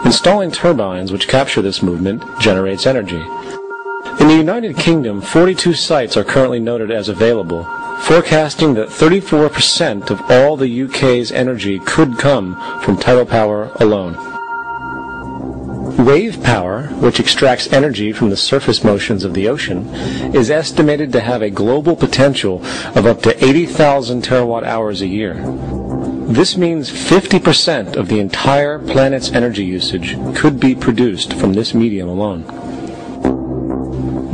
Installing turbines which capture this movement generates energy. In the United Kingdom, 42 sites are currently noted as available, forecasting that 34% of all the UK's energy could come from tidal power alone. Wave power, which extracts energy from the surface motions of the ocean, is estimated to have a global potential of up to 80,000 terawatt-hours a year. This means 50% of the entire planet's energy usage could be produced from this medium alone.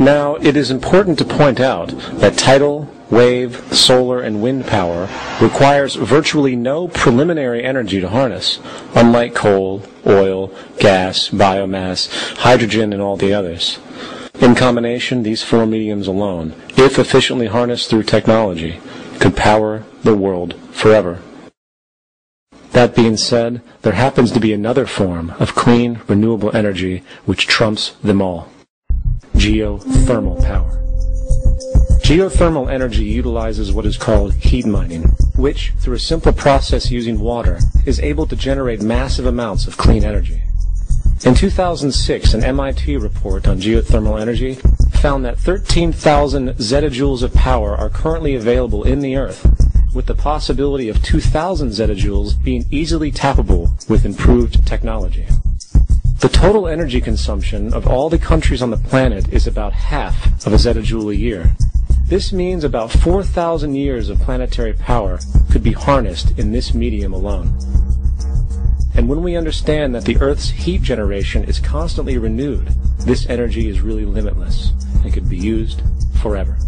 Now, it is important to point out that tidal, wave, solar, and wind power requires virtually no preliminary energy to harness, unlike coal, oil, gas, biomass, hydrogen, and all the others. In combination, these four mediums alone, if efficiently harnessed through technology, could power the world forever. That being said, there happens to be another form of clean, renewable energy which trumps them all: geothermal power. Geothermal energy utilizes what is called heat mining, which, through a simple process using water, is able to generate massive amounts of clean energy. In 2006, an MIT report on geothermal energy found that 13,000 zettajoules of power are currently available in the Earth, with the possibility of 2,000 zettajoules being easily tappable with improved technology. The total energy consumption of all the countries on the planet is about half of a zettajoule a year. This means about 4,000 years of planetary power could be harnessed in this medium alone. And when we understand that the Earth's heat generation is constantly renewed, this energy is really limitless and could be used forever.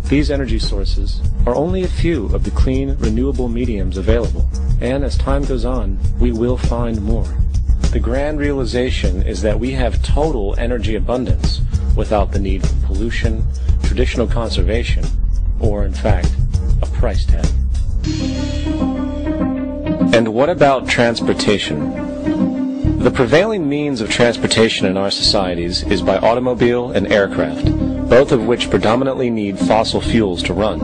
These energy sources are only a few of the clean, renewable mediums available, and as time goes on, we will find more. The grand realization is that we have total energy abundance without the need for pollution, traditional conservation, or, in fact, a price tag. And what about transportation? The prevailing means of transportation in our societies is by automobile and aircraft, both of which predominantly need fossil fuels to run.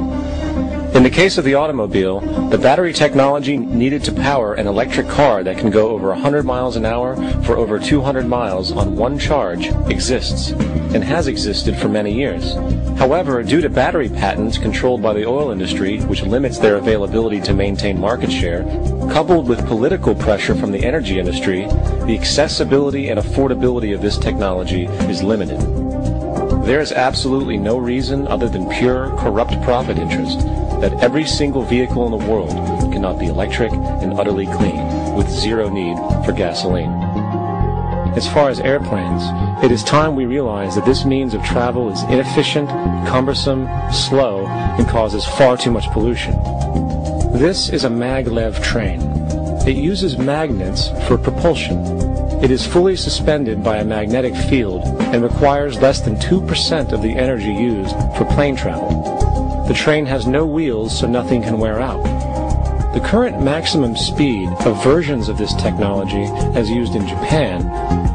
In the case of the automobile, the battery technology needed to power an electric car that can go over 100 miles an hour for over 200 miles on one charge exists, and has existed for many years. However, due to battery patents controlled by the oil industry, which limits their availability to maintain market share, coupled with political pressure from the energy industry, the accessibility and affordability of this technology is limited. There is absolutely no reason other than pure, corrupt profit interest that every single vehicle in the world cannot be electric and utterly clean, with zero need for gasoline. As far as airplanes, it is time we realize that this means of travel is inefficient, cumbersome, slow, and causes far too much pollution. This is a maglev train. It uses magnets for propulsion. It is fully suspended by a magnetic field and requires less than 2% of the energy used for plane travel. The train has no wheels, so nothing can wear out. The current maximum speed of versions of this technology, as used in Japan,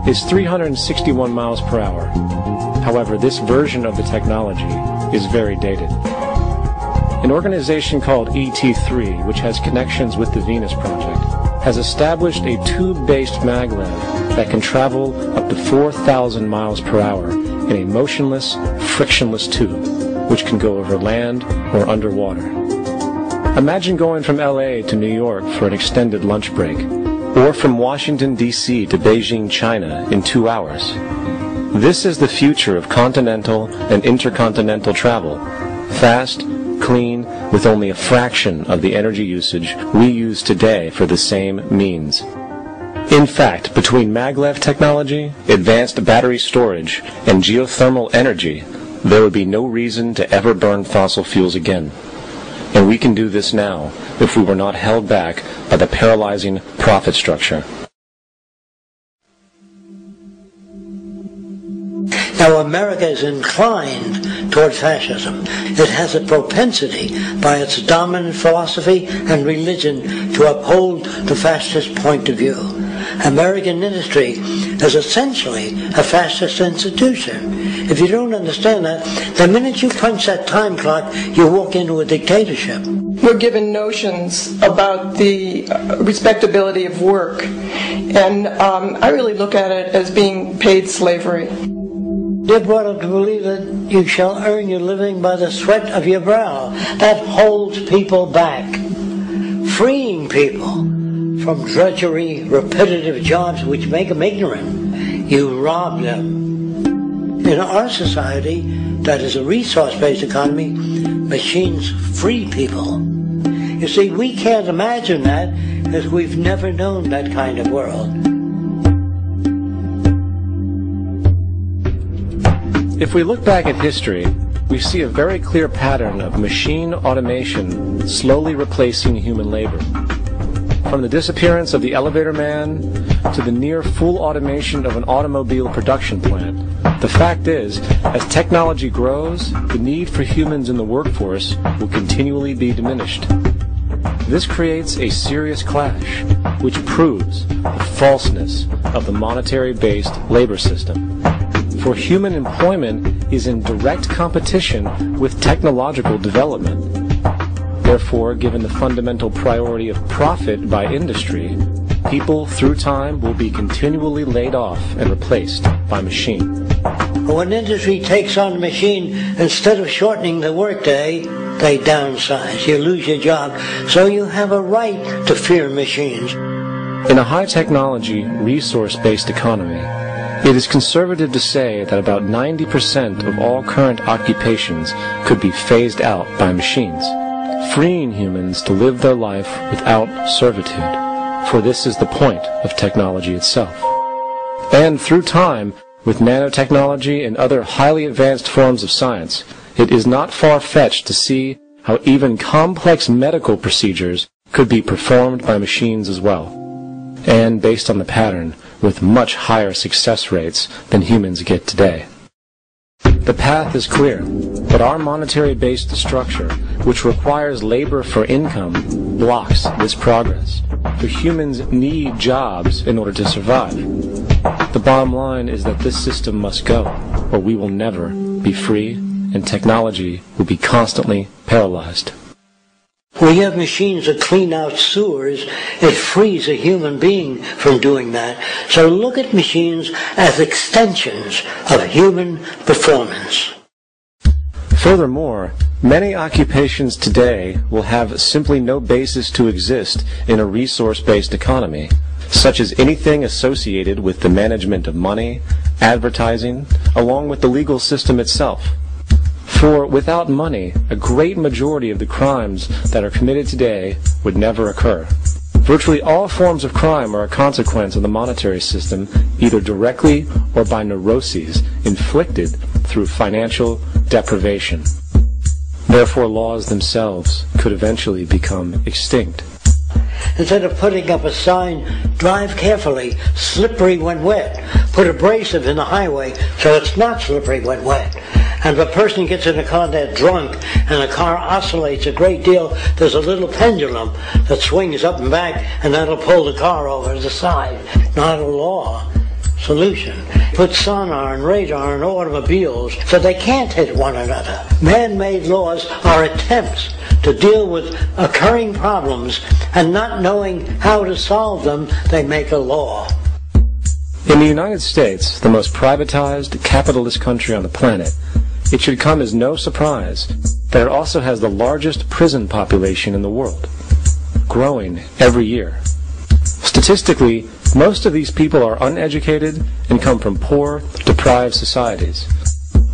is 361 miles per hour. However, this version of the technology is very dated. An organization called ET3, which has connections with the Venus Project, has established a tube-based maglev that can travel up to 4,000 miles per hour in a motionless, frictionless tube, which can go over land or underwater. Imagine going from LA to New York for an extended lunch break, or from Washington, D.C. to Beijing, China in 2 hours. This is the future of continental and intercontinental travel. Fast, clean, with only a fraction of the energy usage we use today for the same means. In fact, between maglev technology, advanced battery storage, and geothermal energy, there would be no reason to ever burn fossil fuels again. And we can do this now if we were not held back by the paralyzing profit structure. Now, America is inclined toward fascism. It has a propensity, by its dominant philosophy and religion, to uphold the fascist point of view. American industry is essentially a fascist institution. If you don't understand that, the minute you punch that time clock, you walk into a dictatorship. we're given notions about the respectability of work. And I really look at it as being paid slavery. You're brought up to believe that you shall earn your living by the sweat of your brow. That holds people back. Freeing people from drudgery, repetitive jobs which make them ignorant. You rob them. In our society, that is a resource-based economy, machines free people. You see, we can't imagine that because we've never known that kind of world. If we look back at history, we see a very clear pattern of machine automation slowly replacing human labor. From the disappearance of the elevator man to the near full automation of an automobile production plant, the fact is, as technology grows, the need for humans in the workforce will continually be diminished. This creates a serious clash, which proves the falseness of the monetary-based labor system. For human employment is in direct competition with technological development. Therefore, given the fundamental priority of profit by industry, people through time will be continually laid off and replaced by machine. When industry takes on a machine, instead of shortening the workday, they downsize. You lose your job. So you have a right to fear machines. In a high-technology, resource-based economy, it is conservative to say that about 90% of all current occupations could be phased out by machines, freeing humans to live their life without servitude, for this is the point of technology itself. And through time, with nanotechnology and other highly advanced forms of science, it is not far-fetched to see how even complex medical procedures could be performed by machines as well, and based on the pattern, with much higher success rates than humans get today. The path is clear, but our monetary-based structure, which requires labor for income, blocks this progress. For humans need jobs in order to survive. The bottom line is that this system must go, or we will never be free, and technology will be constantly paralyzed. We have machines that clean out sewers. It frees a human being from doing that. So look at machines as extensions of human performance. Furthermore, many occupations today will have simply no basis to exist in a resource-based economy, such as anything associated with the management of money, advertising, along with the legal system itself. For without money, a great majority of the crimes that are committed today would never occur. Virtually all forms of crime are a consequence of the monetary system, either directly or by neuroses inflicted through financial deprivation. Therefore, laws themselves could eventually become extinct. Instead of putting up a sign, drive carefully, slippery when wet. Put abrasive in the highway so it's not slippery when wet. And if a person gets in a car that's drunk and the car oscillates a great deal, there's a little pendulum that swings up and back and that'll pull the car over to the side. Not a law. Solution. Put sonar and radar in automobiles so they can't hit one another. Man-made laws are attempts to deal with occurring problems, and not knowing how to solve them, they make a law. In the United States, the most privatized, capitalist country on the planet, it should come as no surprise that it also has the largest prison population in the world, growing every year. Statistically, most of these people are uneducated and come from poor, deprived societies.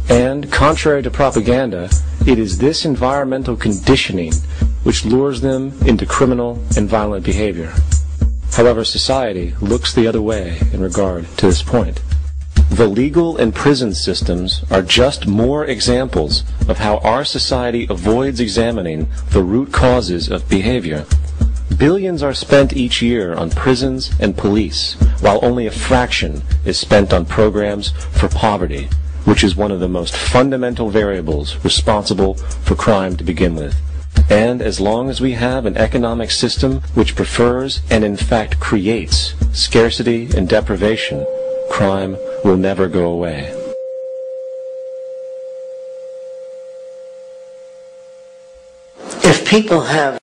And, contrary to propaganda, it is this environmental conditioning which lures them into criminal and violent behavior. However, society looks the other way in regard to this point. The legal and prison systems are just more examples of how our society avoids examining the root causes of behavior. Billions are spent each year on prisons and police, while only a fraction is spent on programs for poverty, which is one of the most fundamental variables responsible for crime to begin with. And as long as we have an economic system which prefers and in fact creates scarcity and deprivation, crime will never go away. If if people have